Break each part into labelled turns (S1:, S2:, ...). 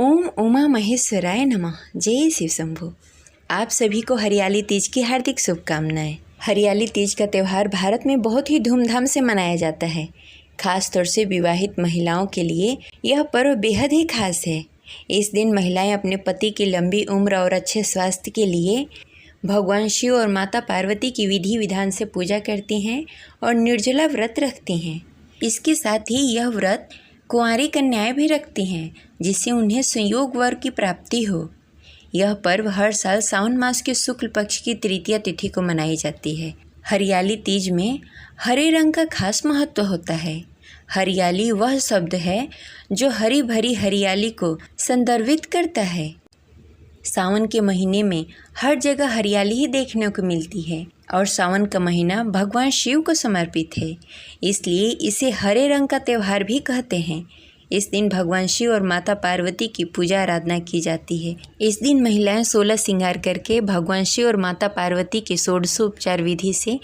S1: ओम उमा महेश्वराय नमः। जय शिव शंभु। आप सभी को हरियाली तीज की हार्दिक शुभकामनाएं। हरियाली तीज का त्यौहार भारत में बहुत ही धूमधाम से मनाया जाता है। खास तौर से विवाहित महिलाओं के लिए यह पर्व बेहद ही खास है। इस दिन महिलाएं अपने पति की लंबी उम्र और अच्छे स्वास्थ्य के लिए भगवान शिव और माता पार्वती की विधि विधान से पूजा करती हैं और निर्जला व्रत रखती हैं। इसके साथ ही यह व्रत कुंवारी कन्याएं भी रखती हैं, जिससे उन्हें संयोग वर की प्राप्ति हो। यह पर्व हर साल सावन मास के शुक्ल पक्ष की तृतीया तिथि को मनाई जाती है। हरियाली तीज में हरे रंग का खास महत्व होता है। हरियाली वह शब्द है जो हरी भरी हरियाली को संदर्भित करता है। सावन के महीने में हर जगह हरियाली ही देखने को मिलती है और सावन का महीना भगवान शिव को समर्पित है, इसलिए इसे हरे रंग का त्यौहार भी कहते हैं। इस दिन भगवान शिव और माता पार्वती की पूजा आराधना की जाती है। इस दिन महिलाएं 16 श्रृंगार करके भगवान शिव और माता पार्वती के षोडशोपचार विधि से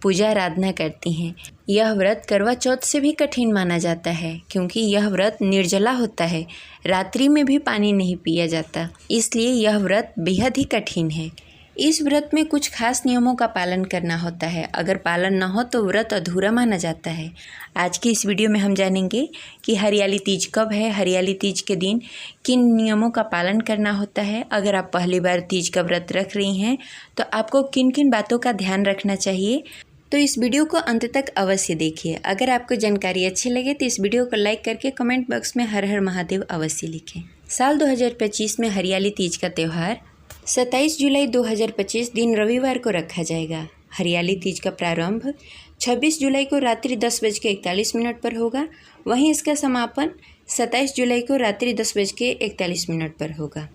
S1: पूजा आराधना करती हैं। यह व्रत करवा चौथ से भी कठिन माना जाता है, क्योंकि यह व्रत निर्जला होता है। रात्रि में भी पानी नहीं पिया जाता, इसलिए यह व्रत बेहद ही कठिन है। इस व्रत में कुछ खास नियमों का पालन करना होता है। अगर पालन न हो तो व्रत अधूरा माना जाता है। आज की इस वीडियो में हम जानेंगे कि हरियाली तीज कब है, हरियाली तीज के दिन किन नियमों का पालन करना होता है। अगर आप पहली बार तीज का व्रत रख रही हैं तो आपको किन किन बातों का ध्यान रखना चाहिए, तो इस वीडियो को अंत तक अवश्य देखिए। अगर आपको जानकारी अच्छी लगे तो इस वीडियो को लाइक करके कमेंट बॉक्स में हर हर महादेव अवश्य लिखें। साल 2025 में हरियाली तीज का त्यौहार 27 जुलाई 2025 दिन रविवार को रखा जाएगा। हरियाली तीज का प्रारंभ 26 जुलाई को रात्रि 10:41 पर होगा। वहीं इसका समापन 27 जुलाई को रात्रि 10:41 पर होगा।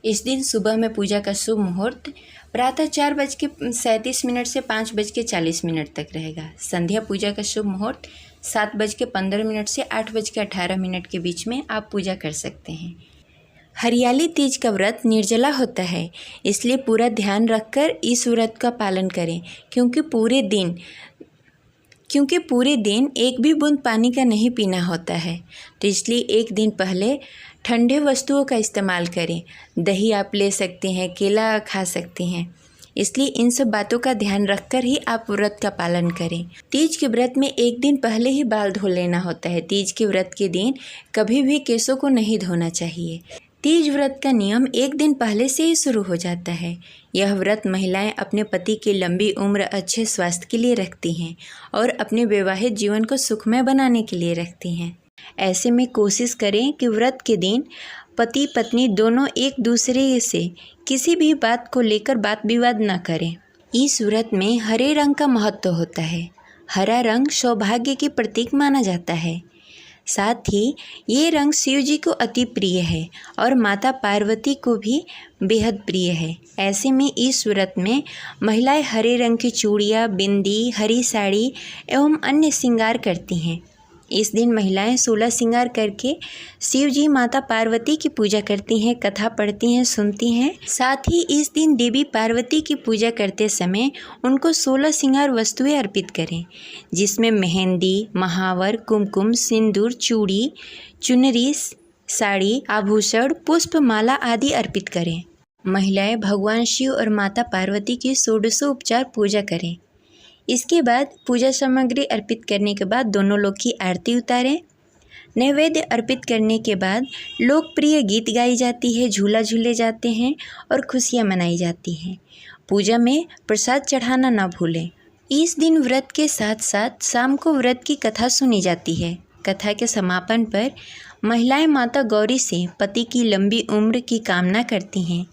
S1: इस दिन सुबह में पूजा का शुभ मुहूर्त प्रातः 4:37 से 5:40 तक रहेगा। संध्या पूजा का शुभ मुहूर्त 7:15 से 8:18 के बीच में आप पूजा कर सकते हैं। हरियाली तीज का व्रत निर्जला होता है, इसलिए पूरा ध्यान रखकर इस व्रत का पालन करें, क्योंकि पूरे दिन एक भी बूंद पानी का नहीं पीना होता है। तो इसलिए एक दिन पहले ठंडे वस्तुओं का इस्तेमाल करें। दही आप ले सकते हैं, केला खा सकते हैं। इसलिए इन सब बातों का ध्यान रखकर ही आप व्रत का पालन करें। तीज के व्रत में एक दिन पहले ही बाल धो लेना होता है। तीज के व्रत के दिन कभी भी केसों को नहीं धोना चाहिए। तीज व्रत का नियम एक दिन पहले से ही शुरू हो जाता है। यह व्रत महिलाएं अपने पति की लंबी उम्र, अच्छे स्वास्थ्य के लिए रखती हैं और अपने वैवाहिक जीवन को सुखमय बनाने के लिए रखती हैं। ऐसे में कोशिश करें कि व्रत के दिन पति पत्नी दोनों एक दूसरे से किसी भी बात को लेकर बात विवाद न करें। इस व्रत में हरे रंग का महत्व होता है। हरा रंग सौभाग्य की प्रतीक माना जाता है। साथ ही ये रंग शिव जी को अति प्रिय है और माता पार्वती को भी बेहद प्रिय है। ऐसे में इस व्रत में महिलाएं हरे रंग की चूड़ियाँ, बिंदी, हरी साड़ी एवं अन्य श्रृंगार करती हैं। इस दिन महिलाएं 16 श्रृंगार करके शिव जी माता पार्वती की पूजा करती हैं, कथा पढ़ती हैं, सुनती हैं। साथ ही इस दिन देवी पार्वती की पूजा करते समय उनको 16 श्रृंगार वस्तुएं अर्पित करें, जिसमें मेहंदी, महावर, कुमकुम, सिंदूर, चूड़ी, चुनरी, साड़ी, आभूषण, पुष्प, माला आदि अर्पित करें। महिलाएं भगवान शिव और माता पार्वती की षोडशोपचार पूजा करें। इसके बाद पूजा सामग्री अर्पित करने के बाद दोनों लोग की आरती उतारें। नैवेद्य अर्पित करने के बाद लोकप्रिय गीत गाई जाती है, झूला झूले जाते हैं और खुशियां मनाई जाती हैं। पूजा में प्रसाद चढ़ाना ना भूलें। इस दिन व्रत के साथ साथ शाम को व्रत की कथा सुनी जाती है। कथा के समापन पर महिलाएं माता गौरी से पति की लंबी उम्र की कामना करती हैं।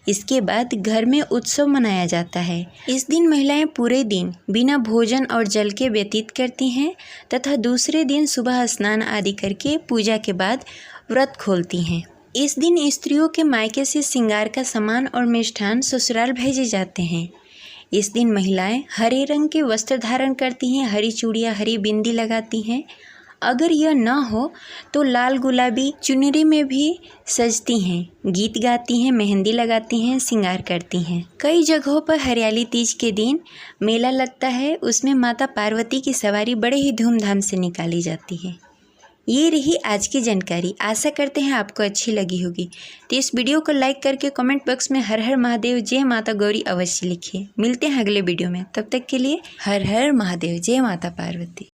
S1: इसके बाद घर में उत्सव मनाया जाता है। इस दिन महिलाएं पूरे दिन बिना भोजन और जल के व्यतीत करती हैं तथा दूसरे दिन सुबह स्नान आदि करके पूजा के बाद व्रत खोलती हैं। इस दिन स्त्रियों के मायके से श्रृंगार का सामान और मिष्ठान ससुराल भेजे जाते हैं। इस दिन महिलाएं हरे रंग के वस्त्र धारण करती हैं, हरी चूड़ियाँ, हरी बिंदी लगाती हैं। अगर यह न हो तो लाल गुलाबी चुनरी में भी सजती हैं, गीत गाती हैं, मेहंदी लगाती हैं, श्रृंगार करती हैं। कई जगहों पर हरियाली तीज के दिन मेला लगता है, उसमें माता पार्वती की सवारी बड़े ही धूमधाम से निकाली जाती है। ये रही आज की जानकारी। आशा करते हैं आपको अच्छी लगी होगी। तो इस वीडियो को लाइक करके कमेंट बॉक्स में हर हर महादेव जय माता गौरी अवश्य लिखिए। मिलते हैं अगले वीडियो में, तब तक के लिए हर हर महादेव जय माता पार्वती।